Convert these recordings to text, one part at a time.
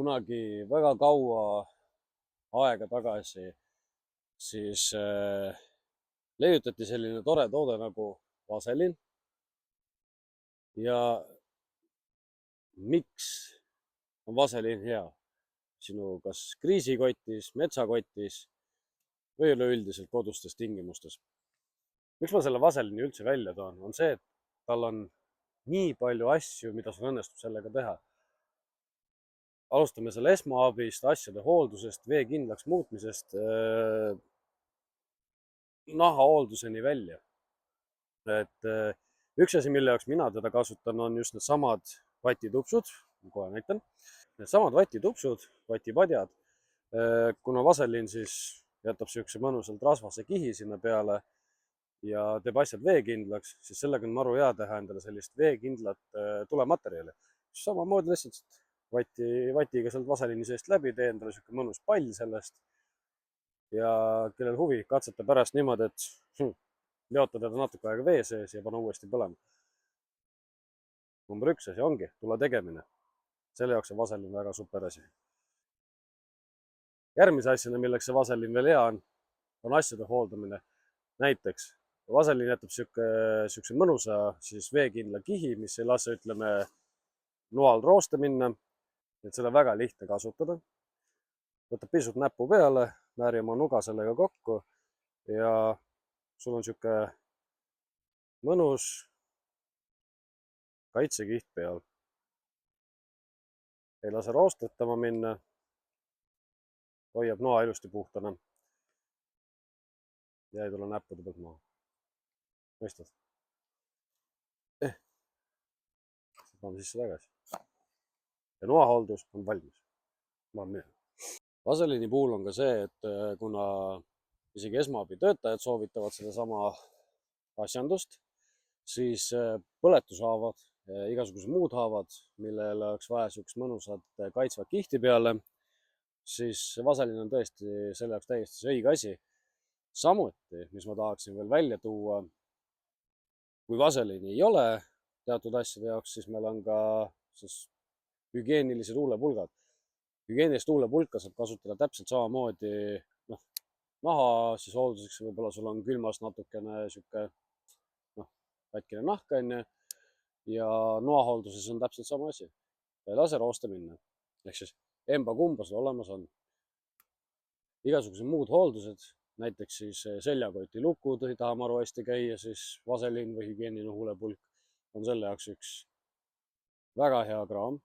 kunagi väga kaua aega tagasi siis leiutati selline tore toode nagu vaselin. Ja miks on vaselin hea sinu kas kriisikotis, metsakotis või üleüldiselt kodustes tingimustes? Miks ma selle vaselini üldse välja toon, on see, et tal on nii palju asju, mida sul õnnestub sellega teha. Alustame selle esmaabist, asjade hooldusest, vee kindlaks muutmisest, nahahoolduseni välja. Et üks asi, mille jaoks mina teda kasutan, on just needsamad vatitupsud, ma kohe näitan. Needsamad vatitupsud, vatipadjad, kuna vaselin siis jätab siukse mõnusalt rasvase kihi sinna peale ja teeb asjad veekindlaks, siis sellega on maru hea teha endale sellist veekindlat tulematerjali. Samamoodi lihtsalt vatiga sealt vaselini seest läbi, tee endale siuke mõnus pall sellest. Ja kellel huvi, katseta pärast niimoodi, et leota teda natuke aega vee sees ja pane uuesti põlema. Number 1 asi ongi tule tegemine. Selle jaoks on vaselin väga super asi. Järgmise asjana, milleks see vaselin veel hea on asjade hooldamine. Näiteks vaselin jätab siukse mõnusa siis veekindla kihi, mis ei lase, ütleme, noal rooste minna. Et seda väga lihtne kasutada. Võta pisut näpu peale, määri oma nuga sellega kokku ja sul on siuke mõnus kaitsekiht peal. Ei lase roostetama minna. Hoiab noa ilusti puhtana. Ja ei tule näppude pealt maha. Mõistad? Paneme sisse tagasi. Ja noahooldus on valmis. Ma olen minema. Vaselini puhul on ka see, et kuna isegi esmaabitöötajad soovitavad sedasama asjandust, siis põletushaavad, igasugused muud haavad, millele oleks vaja siukest mõnusat kaitsvat kihti peale, siis vaselin on tõesti selle jaoks täiesti see õige asi. Samuti, mis ma tahaksin veel välja tuua, kui vaselini ei ole teatud asjade jaoks, siis meil on ka hügieenilised huulepulgad. Hügieenilist huulepulka saab kasutada täpselt samamoodi naha siis hoolduseks, võib-olla sul on külmast natukene siuke katkine nahk onju ja noahoolduses on täpselt sama asi. Ei lase rooste minna. Ehk siis emba-kumba sul olemas on. Igasugused muud hooldused, näiteks siis seljakoti lukud ei taha maru hästi käia, siis vaselin või hügieeniline huulepulk on selle jaoks üks väga hea kraam.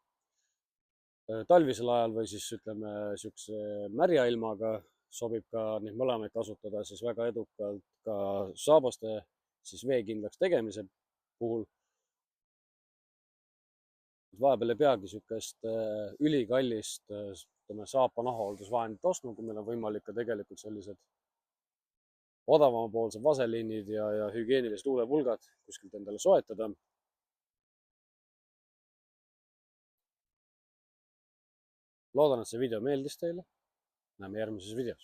Talvisel ajal või siis ütleme siukse märja ilmaga sobib ka neid mõlemaid kasutada siis väga edukalt ka saabaste siis veekindlaks tegemise puhul. Vahepeal ei peagi siukest ülikallist saapa nahahooldusvahendit ostma, kui meil on võimalik ka tegelikult sellised odavamapoolsed vaselinid ja hügieenilised huulepulgad kuskilt endale soetada. Loodan, et see video meeldis teile. Näeme järgmises videos.